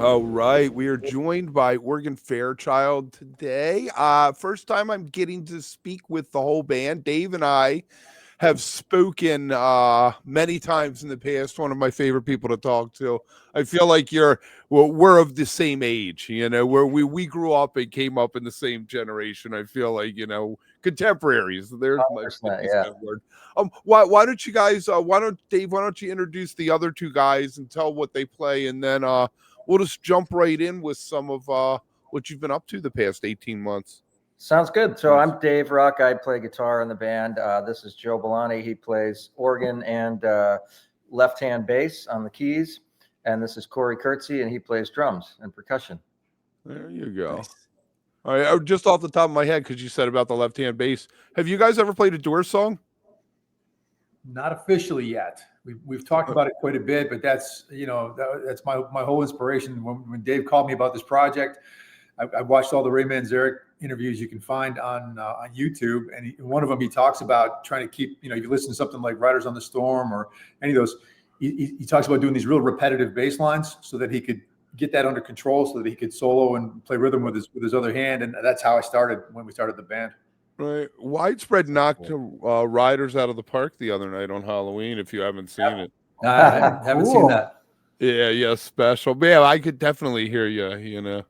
All right, we are joined by Oregon Fairchild today. First time I'm getting to speak with the whole band. Dave and I have spoken many times in the past. One of my favorite people to talk to. I feel like we're of the same age, where we grew up and came up in the same generation. I feel like contemporaries. There's my 100%, 50s yeah. word. Why don't you guys? Why don't you introduce the other two guys and tell what they play, and then we'll just jump right in with some of what you've been up to the past 18 months. Sounds good. So I'm Dave Ruck. I play guitar in the band. This is Joe Belani. He plays organ and left-hand bass on the keys. And this is Corey Kurtzy, and he plays drums and percussion. There you go. Nice. All right, just off the top of my head, because you said about the left-hand bass, have you guys ever played a Doors song? Not officially yet. We've talked about it quite a bit, but that's that's my whole inspiration. When Dave called me about this project, I watched all the Ray Manzarek interviews you can find on YouTube, and one of them he talks about trying to keep, if you listen to something like Riders on the Storm or any of those, he talks about doing these real repetitive bass lines so that he could get that under control, so that he could solo and play rhythm with his other hand, and that's how I started when we started the band. Right, widespread knocked Riders out of the park the other night on Halloween. If you haven't seen it, I haven't seen that. Yeah, special. But yeah, I could definitely hear you.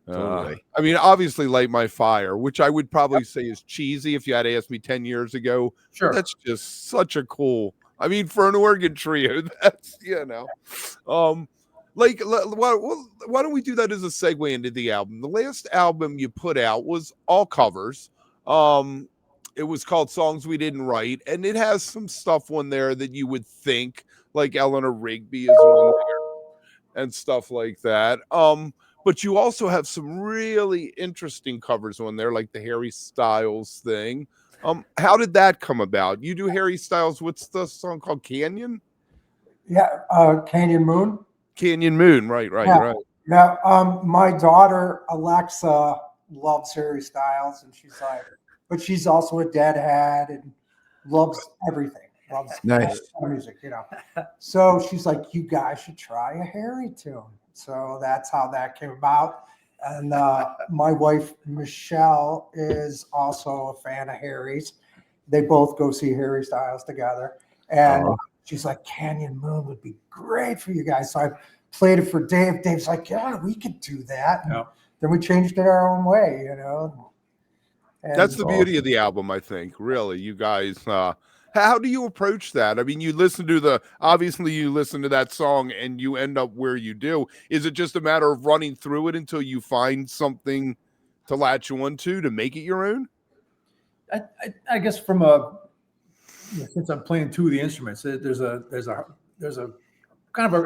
Totally. I mean, obviously, Light My Fire, which I would probably say is cheesy if you had asked me 10 years ago. Sure. That's just such a cool. I mean, for an organ trio, that's why don't we do that as a segue into the album? The last album you put out was all covers. It was called Songs We Didn't Write, and it has some stuff on there that you would think, like Eleanor Rigby is on there and stuff like that. But you also have some really interesting covers on there, like the Harry Styles thing. How did that come about? You do Harry Styles. What's the song called? Canyon? Yeah, Canyon Moon. Canyon Moon. Right. Yeah. My daughter Alexa loves Harry Styles, and she's like, but she's also a deadhead and loves everything. Loves nice music, So she's like, you guys should try a Harry tune. So that's how that came about. And my wife, Michelle, is also a fan of Harry's. They both go see Harry Styles together. And she's like, Canyon Moon would be great for you guys. So I played it for Dave. Dave's like, yeah, we could do that. And then we changed it our own way, And that's the beauty of the album, I think. Really, you guys... how do you approach that? I mean, you listen to that song and you end up where you do. Is it just a matter of running through it until you find something to latch onto to make it your own? I guess since I'm playing two of the instruments, there's a kind of a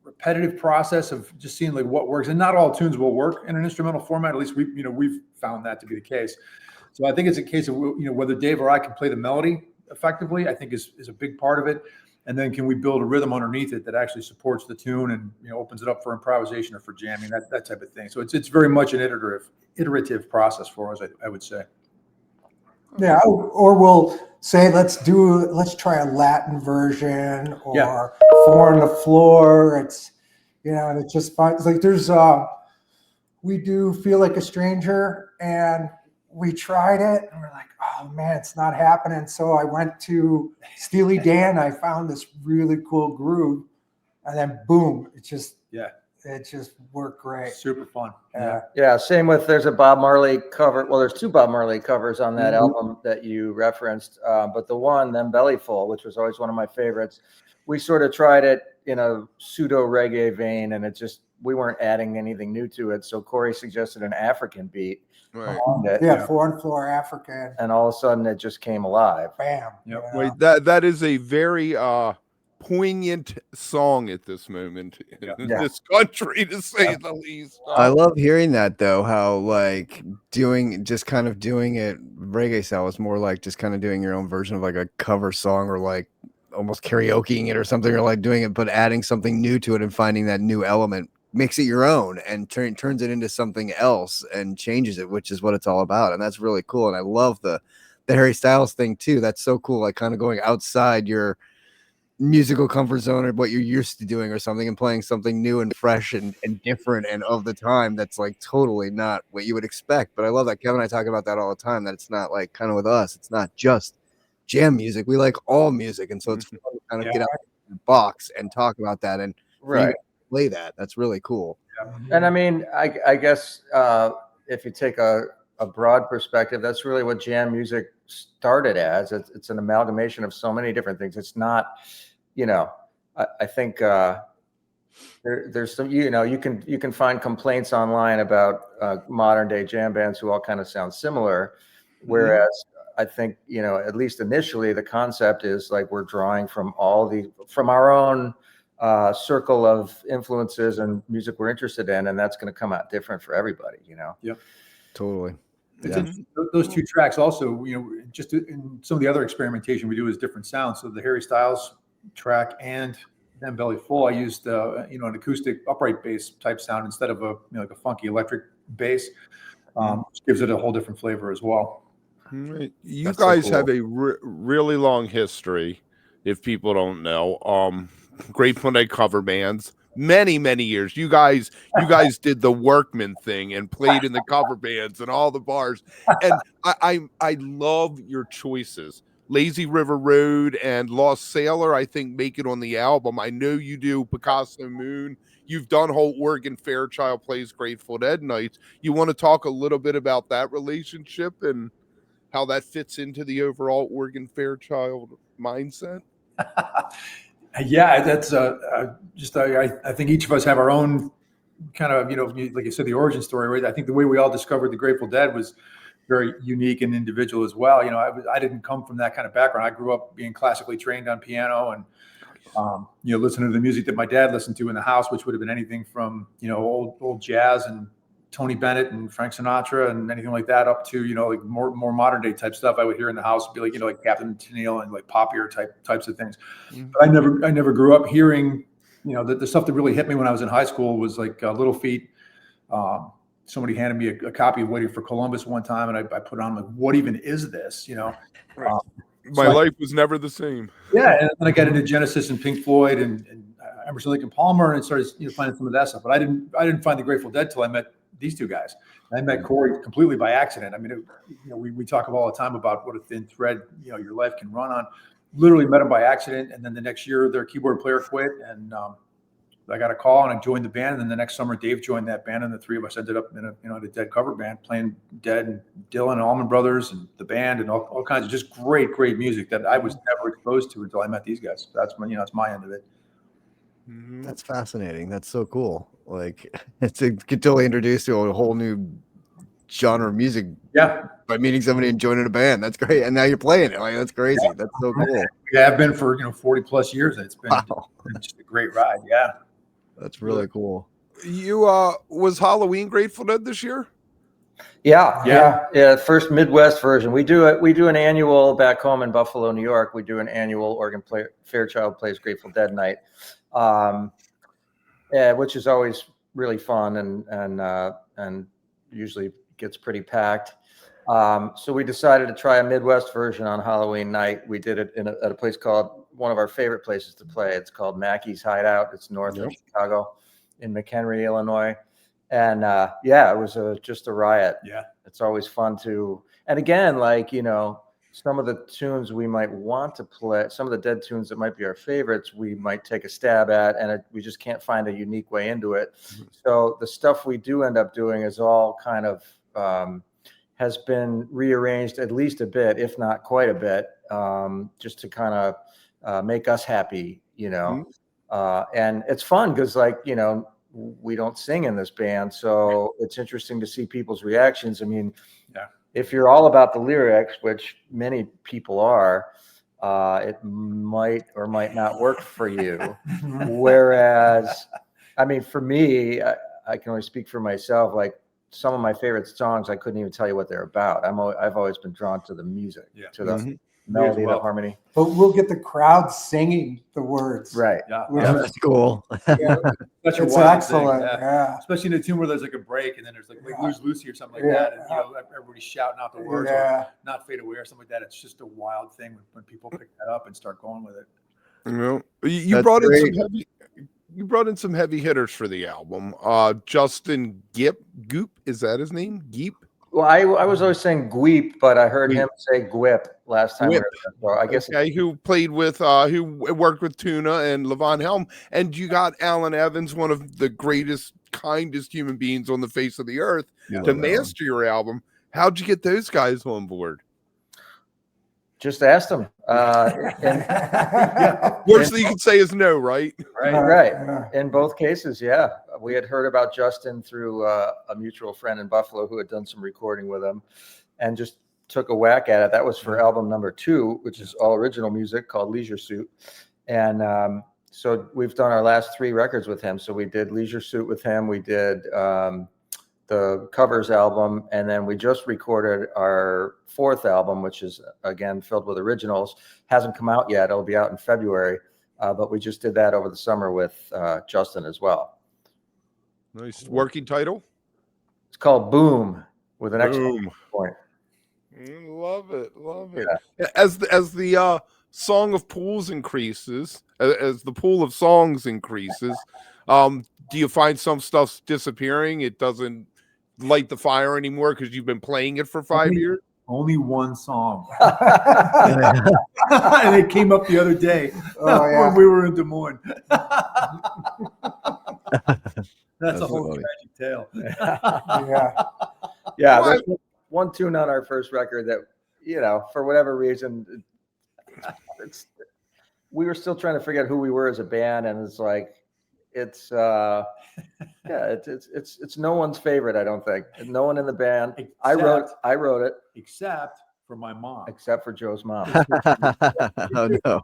repetitive process of just seeing like what works, and not all tunes will work in an instrumental format. At least we've found that to be the case. So I think it's a case of whether Dave or I can play the melody effectively, I think is a big part of it. And then can we build a rhythm underneath it that actually supports the tune and opens it up for improvisation or for jamming, that type of thing. So it's very much an iterative process for us, I would say. Yeah, or we'll say let's try a Latin version or Four on the Floor. It's and it's just fun. It's like there's we do Feel Like a Stranger, and we tried it and we're like, oh man, it's not happening. So I went to Steely Dan. I found this really cool groove, and then boom, it just worked great. Super fun. Yeah. Same with, there's a Bob Marley cover. Well, there's two Bob Marley covers on that album that you referenced. But the one, Them Bellyful, which was always one of my favorites, we sort of tried it in a pseudo reggae vein, and we weren't adding anything new to it. So Corey suggested an African beat. Right. Four on Floor African. And all of a sudden it just came alive. Bam. Yep. Wait, that is a very poignant song at this moment in this country, to say the least. I love hearing that, though, how like doing it reggae style is more like just kind of doing your own version of like a cover song, or like almost karaokeing it or something, or like doing it but adding something new to it and finding that new element makes it your own and turns it into something else and changes it, which is what it's all about. And that's really cool. And I love the Harry Styles thing too. That's so cool. Like kind of going outside your musical comfort zone or what you're used to doing or something, and playing something new and fresh and different and of the time that's like totally not what you would expect. But I love that Kevin and I talk about that all the time, that it's not like kind of with us, it's not just jam music. We like all music. And so it's fun to kind of get out of the box and talk about that and for you Right. to play that. That's really cool. And I mean, I guess if you take a broad perspective, that's really what jam music started as. It's an amalgamation of so many different things. It's not, you know, I think there's some, you know, you can find complaints online about modern day jam bands who all kind of sound similar, whereas I think, you know, at least initially the concept is like we're drawing from from our own circle of influences and music we're interested in, and that's going to come out different for everybody, you know. Yep. Totally. Yeah. Those two tracks also, you know, just in some of the other experimentation we do is different sounds. So the Harry Styles track and then Belly Full, I used you know, an acoustic upright bass type sound instead of a, you know, like a funky electric bass, which gives it a whole different flavor as well. Right. You That's so guys cool. have a really long history, if people don't know. Grateful Dead cover bands, many years. You guys did the Workman thing and played in the cover bands and all the bars. And I love your choices. Lazy River Road and Lost Sailor, I think, make it on the album. I know you do Picasso Moon. You've done whole Oregon Fairchild plays Grateful Dead nights. You want to talk a little bit about that relationship and how that fits into the overall Oregon Fairchild mindset? Yeah, that's just I think each of us have our own kind of, you know, like you said, the origin story, right? I think the way we all discovered the Grateful Dead was very unique and individual as well. You know, I didn't come from that kind of background. I grew up being classically trained on piano and you know, listening to the music that my dad listened to in the house, which would have been anything from, you know, old jazz and Tony Bennett and Frank Sinatra and anything like that, up to, you know, like more modern day type stuff I would hear in the house would be like, you know, like Captain Tennille and like poppier types of things. But I never grew up hearing, you know, the stuff that really hit me when I was in high school was like Little Feat. Somebody handed me a copy of Waiting for Columbus one time, and I put on like, what even is this? You know, My life was never the same. yeah, and then I got into Genesis and Pink Floyd and Emerson, Lake and Palmer, and started, you know, finding some of that stuff. But I didn't find the Grateful Dead till I met these two guys. I met Corey completely by accident. I mean, you know, we talk all the time about what a thin thread, you know, your life can run on. Literally met him by accident, and then the next year their keyboard player quit, and I got a call and I joined the band. And then the next summer Dave joined that band, and the three of us ended up in a Dead cover band playing Dead and Dylan and Allman Brothers and the band and all kinds of just great music that I was never exposed to until I met these guys. That's when, you know, it's my end of it. That's fascinating. That's so cool. Like, it's a get totally introduced to a whole new genre of music. Yeah, By meeting somebody and joining a band. That's great. And now you're playing it. Like, that's crazy. That's so cool. yeah, I've been for, you know, 40 plus years. It's been just a great ride. Yeah, that's really cool. You was Halloween Grateful Dead this year? Yeah. First Midwest version. We do an annual back home in Buffalo, New York. We do an annual Oregon Fairchild Plays Grateful Dead night, which is always really fun and usually gets pretty packed. So we decided to try a Midwest version on Halloween night. We did it at a place called, one of our favorite places to play. It's called Mackey's Hideout. It's north of Chicago in McHenry, Illinois. And it was just a riot. Yeah. It's always fun to, and again, like, you know, some of the tunes we might want to play, some of the Dead tunes that might be our favorites, we might take a stab at, and we just can't find a unique way into it. So the stuff we do end up doing is all kind of has been rearranged at least a bit, if not quite a bit, just to kind of make us happy, you know. And it's fun because, like, you know, we don't sing in this band, so it's interesting to see people's reactions. I mean, if you're all about the lyrics, which many people are, it might or might not work for you. Whereas, I mean, for me, I can only speak for myself. Like, some of my favorite songs, I couldn't even tell you what they're about. I've always been drawn to the music, to the melody, the harmony. But we'll get the crowd singing the words. Right. Yeah, That's cool. That's It's excellent. Yeah. Especially in a tune where there's like a break and then there's like Lose Lucy or something like that, and you know, everybody's shouting out the words, or Not Fade Away or something like that. It's just a wild thing when people pick that up and start going with it. You know, you That's brought in some great. heavy. You brought in some heavy hitters for the album. Justin Goop, is that his name? Geep? Well, I was always saying Gweep, but I heard Gweep. him say Gwip last time. Gwip. So I guess Okay, who played with who worked with Tuna and Levon Helm, and you got Alan Evans, one of the greatest, kindest human beings on the face of the earth, to master your album. How'd you get those guys on board? just asked him. Worst thing you can say is no, right? Right. In both cases, yeah. We had heard about Justin through a mutual friend in Buffalo who had done some recording with him, and just took a whack at it. That was for album number 2, which is all original music, called Leisure Suit. And so we've done our last 3 records with him. So we did Leisure Suit with him. We did the covers album, and then we just recorded our 4th album, which is again filled with originals. Hasn't come out yet. It'll be out in February, but we just did that over the summer with Justin as well. Nice working title. It's called Boom with an exclamation point. Love it. Yeah. As the song of pools increases, as the pool of songs increases, do you find some stuff's disappearing? It doesn't light the fire anymore because you've been playing it for 5 years? Only one song. And it came up the other day when we were in Des Moines. That's a whole tragic tale. Yeah. There's one tune on our first record that, for whatever reason, we were still trying to figure out who we were as a band, and it's like, it's no one's favorite, I don't think. No one in the band. I wrote it. Except for my mom. Except for Joe's mom. Oh no.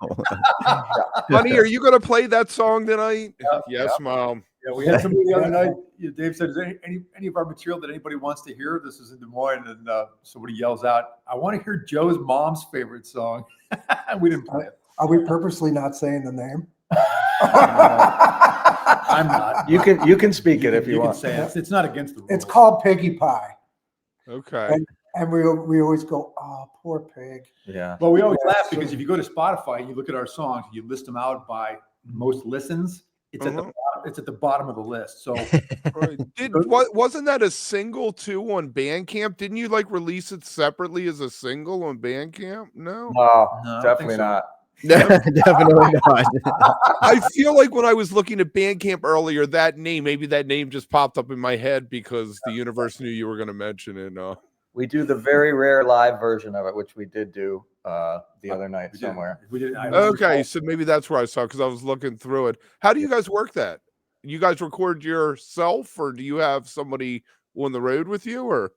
Honey, are you gonna play that song tonight? Yes, Mom. Yeah, we had somebody the other night. Dave said, "Is there any of our material that anybody wants to hear?" This is in Des Moines, and somebody yells out, "I want to hear Joe's mom's favorite song." We didn't play it. Are we purposely not saying the name? I'm not. You can speak it if you want. Say it. It's not against the rules. It's called Piggy Pie. Okay. And we always go, oh, poor pig. Yeah. Well, we always laugh because if you go to Spotify and you look at our songs, you list them out by most listens. It's at the bottom. It's at the bottom of the list. So, wasn't that a single too on Bandcamp? Didn't you release it separately as a single on Bandcamp? No, definitely not. Definitely not. I feel like when I was looking at Bandcamp earlier, maybe that name just popped up in my head because the universe knew you were going to mention it. We do the very rare live version of it, which we did do the other night somewhere. We did. Okay, so maybe that's where I saw, because I was looking through it. How do you guys work that? You guys record yourself, or do you have somebody on the road with you, or?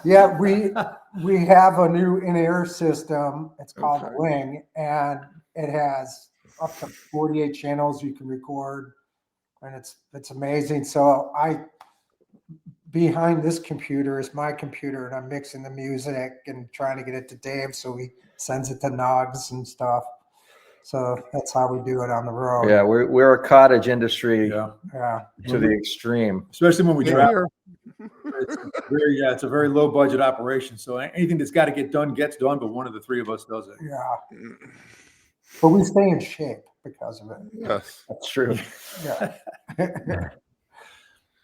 Yeah, we have a new in-ear system. It's called Wing, and it has up to 48 channels you can record, and it's amazing. So behind this computer is my computer, and I'm mixing the music and trying to get it to Dave, so he sends it to Nugs and stuff. So that's how we do it on the road. Yeah, we're a cottage industry to the extreme. Especially when we travel. It's a very low budget operation. So anything that's got to get done gets done, but one of the 3 of us does it. Yeah. But we stay in shape because of it. Yes, that's true. Yeah.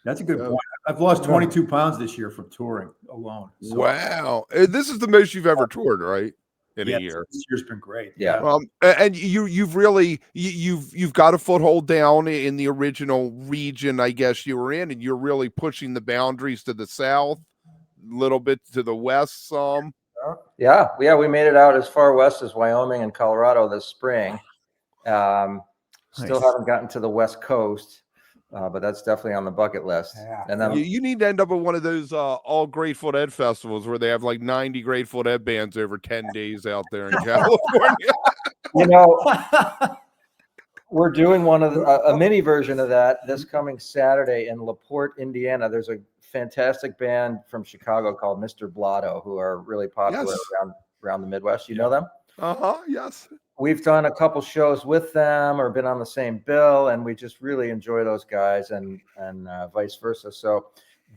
That's a good point. I've lost 22 pounds this year from touring alone. So. Wow. This is the most you've ever toured, right? In a year. This year's been great. Yeah. And you've really you've got a foothold down in the original region, I guess you were in, and you're really pushing the boundaries to the south, a little bit to the west some. Yeah, we made it out as far west as Wyoming and Colorado this spring. Still haven't gotten to the West Coast. But that's definitely on the bucket list. Yeah. And then You need to end up at one of those all Grateful Dead festivals where they have 90 Grateful Dead bands over 10 days out there in California. We're doing one of a mini version of that this coming Saturday in LaPorte, Indiana. There's a fantastic band from Chicago called Mr. Blotto, who are really popular around the Midwest. You know them? Yes. We've done a couple shows with them or been on the same bill, and we just really enjoy those guys and vice versa. So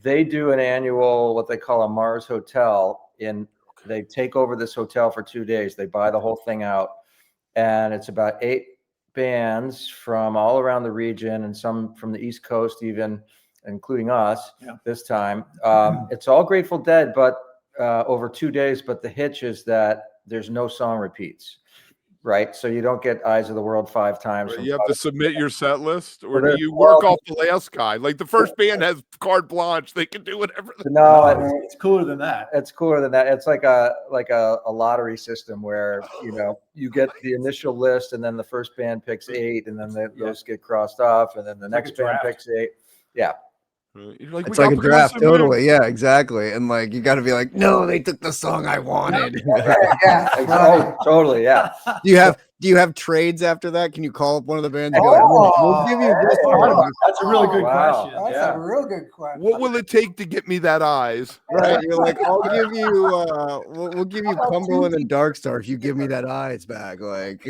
they do an annual, what they call a Mars Hotel. They take over this hotel for 2 days. They buy the whole thing out, and it's about 8 bands from all around the region and some from the East Coast, even including us this time. It's all Grateful Dead, but over 2 days. But the hitch is that there's no song repeats, right? So you don't get Eyes of the World 5 times. You have to submit your set list, or Well, do you work off the last guy? Like the first band has carte blanche; they can do whatever. No, It's cooler than that. it's cooler than that. It's like a lottery system where you get the initial list, and then the first band picks 8, and then those get crossed off, and then the next band picks 8. Yeah. You're like, It's like a draft, totally. Yeah, exactly. And like you got to be like, no, they took the song I wanted. Yeah, totally. Yeah. Do you have trades after that? Can you call up one of the bands and be like, we'll give you this song? That's a really good question. That's a real good question. What will it take to get me that Eyes? Right? You're like, I'll give you, we'll give you Cumberland and Darkstar if you give me that Eyes back. Like,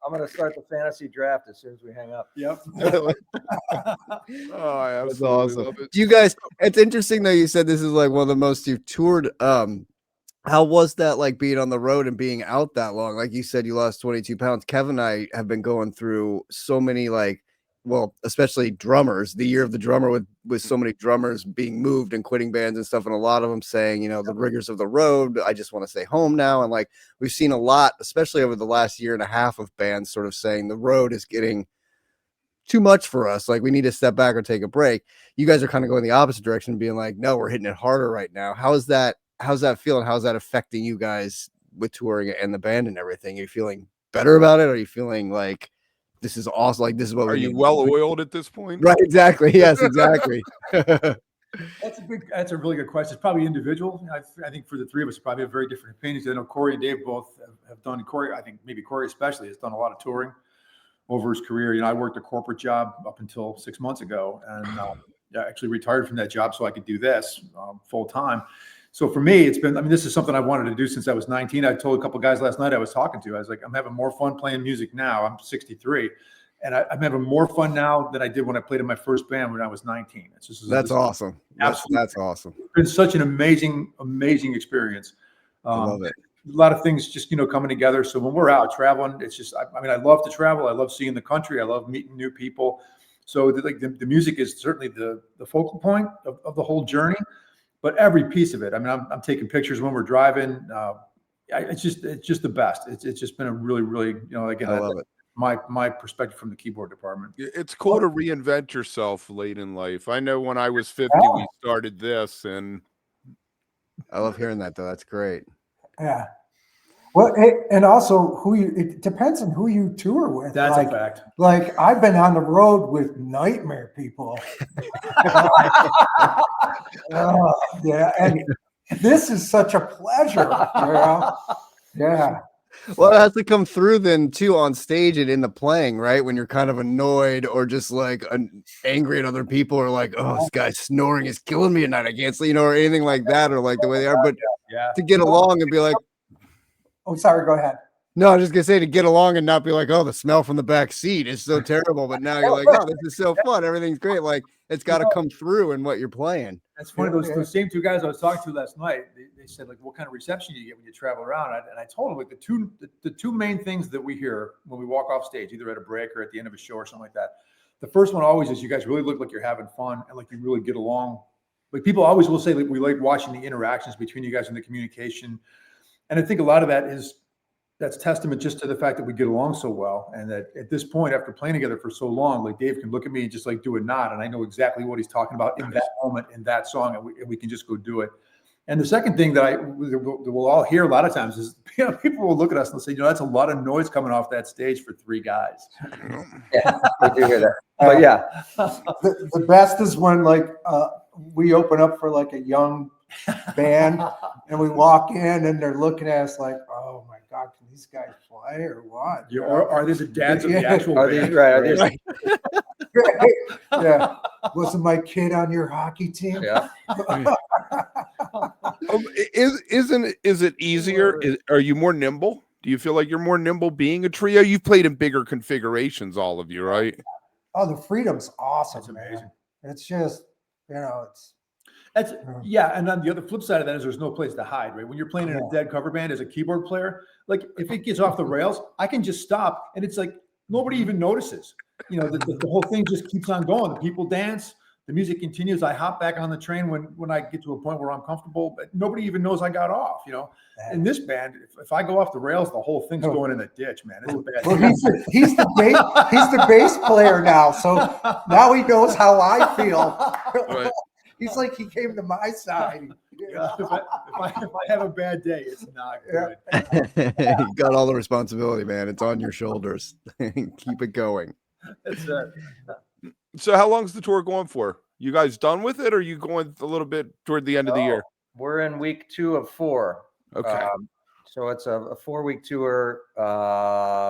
I'm going to start the fantasy draft as soon as we hang up. Yep. Oh, I that's absolutely awesome. love it. Do you guys? It's interesting that you said this is like one of the most you've toured. How was that like being on the road and being out that long? Like you said, you lost 22 pounds. Kevin and I have been going through so many especially drummers, the year of the drummer with so many drummers being moved and quitting bands and stuff. And a lot of them saying, the rigors of the road, I just want to stay home now. And like, we've seen a lot, especially over the last year and a half of bands sort of saying the road is getting too much for us. Like we need to step back or take a break. You guys are kind of going the opposite direction, being like, no, we're hitting it harder right now. How's that feeling? How's that affecting you guys with touring and the band and everything? Are you feeling better about it? Are you feeling like this is awesome? Like this is what Are you well oiled at this point? Right. Exactly. Yes, exactly. That's a really good question. It's probably individual. I think for the three of us, probably have very different opinions. I know Corey and Dave both have done. Corey, I think maybe Corey especially has done a lot of touring over his career. I worked a corporate job up until 6 months ago, and I actually retired from that job so I could do this full time. So for me, it's been, this is something I wanted to do since I was 19. I told a couple of guys last night I was talking to, I was like, I'm having more fun playing music now. I'm 63. And I'm having more fun now than I did when I played in my first band when I was 19. That's awesome. Absolutely. That's awesome. It's been such an amazing, amazing experience. I love it. A lot of things just, coming together. So when we're out traveling, it's just, I love to travel. I love seeing the country. I love meeting new people. So the music is certainly the focal point of the whole journey. But every piece of it, I'm taking pictures when we're driving. It's just the best. It's just been a really, really, again, I love it. My perspective from the keyboard department. It's cool to reinvent yourself late in life. I know when I was 50, we started this, and I love hearing that, though. That's great. Yeah. Well, and also it depends on who you tour with. That's a fact. Like I've been on the road with nightmare people. Yeah. And this is such a pleasure. Yeah. Well, it has to come through then too on stage and in the playing, right? When you're kind of annoyed or just like angry at other people, or like, oh, this guy's snoring is killing me tonight. I can't sleep, or anything like that, or like the way they are. But to get along and be like, oh, sorry, go ahead. no, I was just gonna say to get along and not be like, oh, the smell from the back seat is so terrible. But now you're like, oh, this is so fun. Everything's great. Like it's got to come through in what you're playing. That's funny. Those same two guys I was talking to last night, they said, like, what kind of reception do you get when you travel around? And I told them, like, the two main things that we hear when we walk off stage, either at a break or at the end of a show or something like that. The first one always is you guys really look like you're having fun and like you really get along. Like people always will say, like, we like watching the interactions between you guys and the communication. And I think a lot of that's testament just to the fact that we get along so well. And that at this point, after playing together for so long, like Dave can look at me and just like do a nod. And I know exactly what he's talking about in that moment, in that song. And we can just go do it. And the second thing that we'll all hear a lot of times is, people will look at us and they'll say, that's a lot of noise coming off that stage for three guys. Yeah, I do hear that. But yeah. The best is when like we open up for like a young band and we walk in and they're looking at us like, oh my God, can these guys play or what? Are they the dads of the actual band? Right. Yeah. Wasn't my kid on your hockey team? Yeah. Is it easier? Are you more nimble? Do you feel like you're more nimble being a trio? You've played in bigger configurations, all of you, right? Oh, the freedom's awesome. That's amazing. Man. It's just, it's. That's and then the other flip side of that is there's no place to hide, right? When you're playing in a dead cover band as a keyboard player, like if it gets off the rails, I can just stop, and it's like nobody even notices. You know, the whole thing just keeps on going. The people dance, the music continues. I hop back on the train when I get to a point where I'm comfortable, but nobody even knows I got off. You know, in this band, if I go off the rails, the whole thing's going in the ditch, man. It's a bad. Well, he's the bass player now, so now he knows how I feel. Right. He's like he came to my side. Yeah, if I have a bad day, it's not good. You got all the responsibility, man. It's on your shoulders. Keep it going. That's it. So how long's the tour going for? You guys done with it, or are you going a little bit toward the end of the year? We're in week 2 of 4. Okay. So it's a 4-week tour.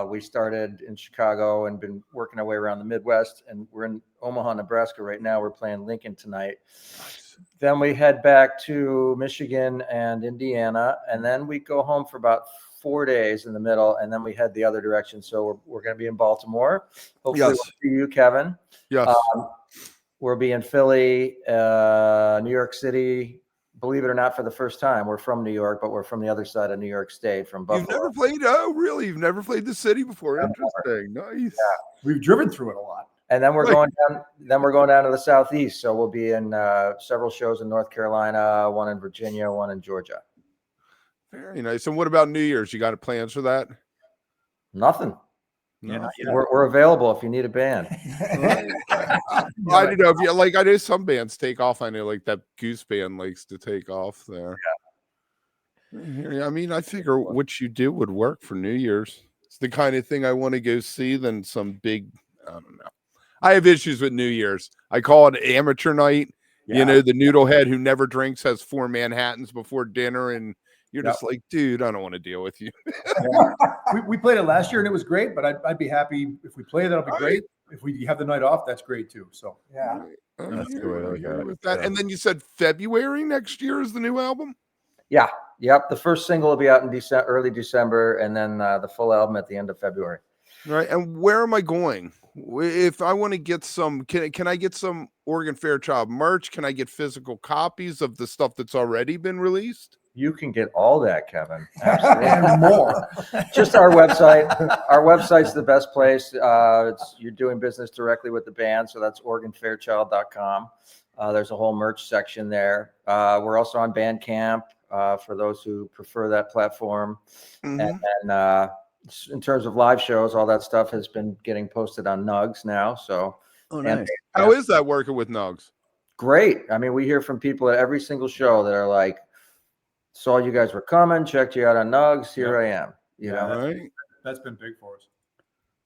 We started in Chicago and been working our way around the Midwest, and we're in Omaha, Nebraska right now. We're playing Lincoln tonight. Nice. Then we head back to Michigan and Indiana, and then we go home for about 4 days in the middle, and then we head the other direction. So we're going to be in Baltimore. Hopefully we'll see you, Kevin. Yes. We'll be in Philly, New York City. Believe it or not, for the first time, we're from New York, but we're from the other side of New York State, from Buffalo. You've never played? Oh, really? You've never played the city before? Interesting. Nice. Yeah. We've driven through it a lot. And then we're going down. Then we're going down to the southeast. So we'll be in several shows in North Carolina, one in Virginia, one in Georgia. Very nice. And what about New Year's? You got plans for that? Nothing. No. We're available if you need a band. I don't know if you like. I know some bands take off. I know like that Goose Band likes to take off there. Yeah. I mean, I figure what you do would work for New Year's. It's the kind of thing I want to go see than some big. I don't know. I have issues with New Year's. I call it amateur night. Yeah. You know, the noodlehead who never drinks has 4 Manhattans before dinner, and you're just like, dude, I don't want to deal with you. We played it last year and it was great, but I'd be happy if we play. That'll be great. If we have the night off, that's great too. So Yeah. That's the way to look at it. With that. And then you said February next year is the new album? Yeah. Yep. The first single will be out in early December, and then the full album at the end of February. Right. And where am I going? If I want to get some, can I get some Oregon Fairchild merch? Can I get physical copies of the stuff that's already been released? You can get all that, Kevin. Absolutely. and more. Just our website. Our website's the best place. You're doing business directly with the band, so that's OregonFairchild.com. There's a whole merch section there. We're also on Bandcamp for those who prefer that platform. Mm-hmm. And then in terms of live shows, all that stuff has been getting posted on Nugs now. So, nice. How is that working with Nugs? Great. I mean, we hear from people at every single show that are like, saw you guys were coming, checked you out on Nugs. Here I am. You know, Right. That's been big for us.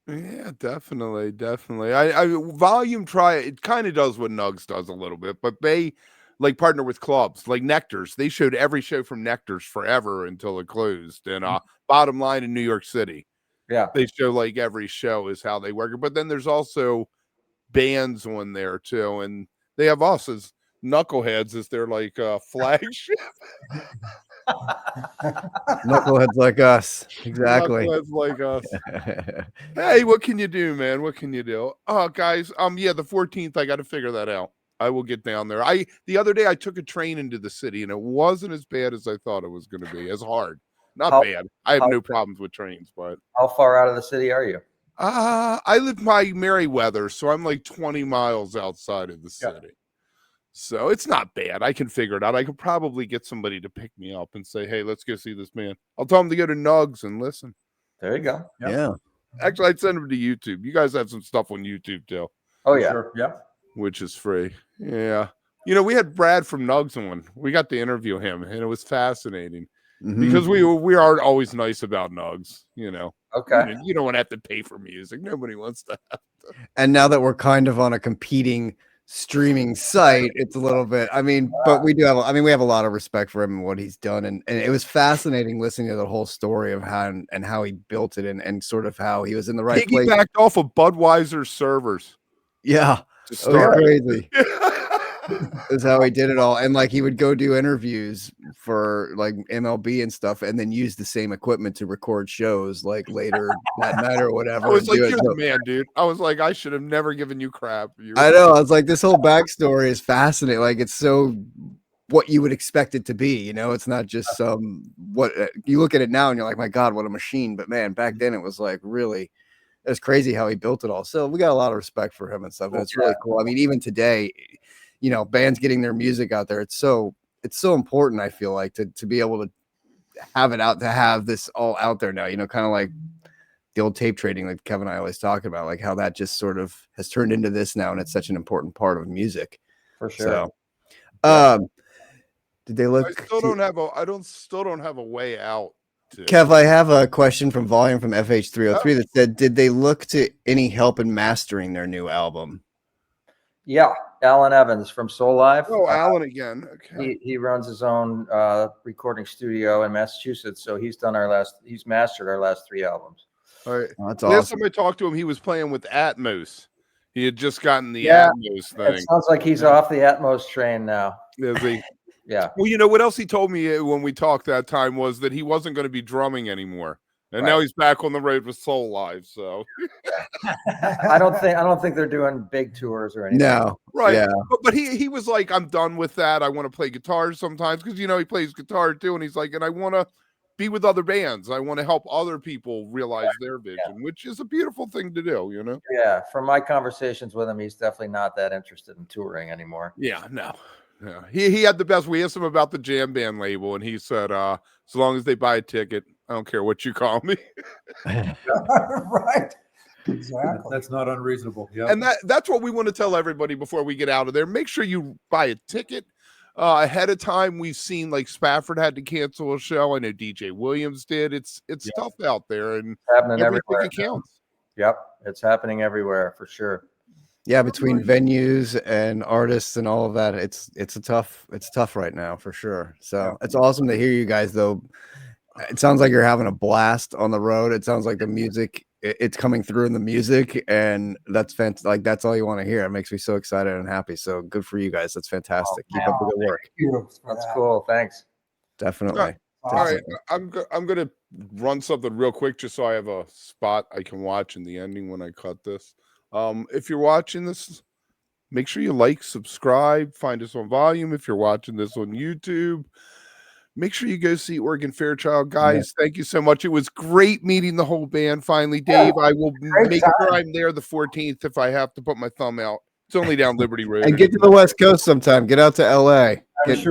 Yeah, definitely. I Volume Try, it kind of does what Nugs does a little bit, but they like partner with clubs like Nectar's. They showed every show from Nectar's forever until it closed. And Bottom Line in New York City. Yeah. They show like every show is how they work it. But then there's also bands on there too. And they have us as Knuckleheads as their like flagship. Knuckleheads like us. Exactly. Knuckleheads like us. Hey, what can you do, man? What can you do? Oh, guys, yeah, the 14th, I got to figure that out. I will get down there. The other day I took a train into the city and it wasn't as bad as I thought it was going to be. As hard. Not bad. I have no problems with trains, but how far out of the city are you? I live by Meriwether, so I'm like 20 miles outside of the city. Yeah. So it's not bad. I can figure it out. I could probably get somebody to pick me up and say, hey, let's go see this man. I'll tell them to go to Nugs and listen. There you go. Yep. Yeah. Actually, I'd send them to YouTube. You guys have some stuff on YouTube too. Oh, yeah. Sure. Yep. Which is free. Yeah. You know, we had Brad from Nugs on. We got to interview him, and it was fascinating because we are always nice about Nugs, you know. Okay. You don't want to have to pay for music. Nobody wants to have to. And now that we're kind of on a competing streaming site, it's a little bit, but we have a lot of respect for him and what he's done. And it was fascinating listening to the whole story of how he built it and sort of how he was in the right place. Piggybacked off of Budweiser servers. Yeah. It was crazy. Is how he did it all. And like he would go do interviews for like MLB and stuff and then use the same equipment to record shows like later that night or whatever. I was like, you're the man, dude. I was like, I should have never given you crap. I know. I was like, this whole backstory is fascinating. Like it's so what you would expect it to be. You know, it's not just what you look at it now and you're like, my God, what a machine. But man, back then it was like really, it's crazy how he built it all. So we got a lot of respect for him and stuff. And it's really cool. I mean, even today, you know, bands getting their music out there. It's so important. I feel like to be able to have it out, to have this all out there now, you know, kind of like the old tape trading, like Kevin and I always talk about, like how that just sort of has turned into this now. And it's such an important part of music. For sure. So, did they look? I still don't have a way out. Kev, I have a question from Volume from FH303 that said, did they look to any help in mastering their new album? Yeah, Alan Evans from Soul Live. Oh, Alan again. Okay. He runs his own recording studio in Massachusetts, so he's mastered our last 3 albums. All right. Oh, that's Last awesome. time I talked to him, he was playing with Atmos. He had just gotten the Atmos thing. It sounds like he's off the Atmos train now. Is he? Yeah. Well, you know what else he told me when we talked that time was that he wasn't going to be drumming anymore, and now he's back on the road with Soul Live. So I don't think they're doing big tours or anything. No, right. Yeah. But he was like, I'm done with that. I want to play guitar sometimes because, you know, he plays guitar too, and he's like, and I want to be with other bands. I want to help other people realize their vision, which is a beautiful thing to do, you know? Yeah. From my conversations with him, he's definitely not that interested in touring anymore. Yeah, no. Yeah. He had the best. We asked him about the jam band label, and he said, as long as they buy a ticket, I don't care what you call me. Right. Exactly. That's not unreasonable. Yeah. And that's what we want to tell everybody before we get out of there. Make sure you buy a ticket ahead of time. We've seen like Spafford had to cancel a show. I know DJ Williams did. It's tough out there, and Happening every everywhere. ticket counts. Yep. It's happening everywhere for sure. Yeah, between venues and artists and all of that, it's tough right now for sure. So it's awesome to hear you guys though. It sounds like you're having a blast on the road. It sounds like the music, it's coming through in the music, and that's fantastic. Like that's all you want to hear. It makes me so excited and happy. So good for you guys. That's fantastic. Keep up the good work. That's cool. Thanks. Definitely. All right, I'm gonna run something real quick just so I have a spot I can watch in the ending when I cut this. If you're watching this, make sure you like, subscribe, find us on Volume. If you're watching this on YouTube, make sure you go see Oregon Fairchild. Guys, thank you so much. It was great meeting the whole band finally. Dave, I will make sure I'm there the 14th if I have to put my thumb out. It's only down Liberty Road. And get to the West Coast sometime. Get out to LA. I'd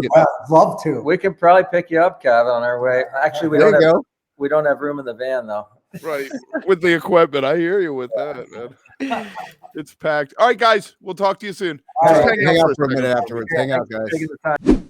love to. We can probably pick you up, Kevin, on our way. Actually, we don't have room in the van though. Right. With the equipment. I hear you with that, man. It's packed. All right, guys. We'll talk to you soon. Hang out for a minute afterwards. Hang out, guys.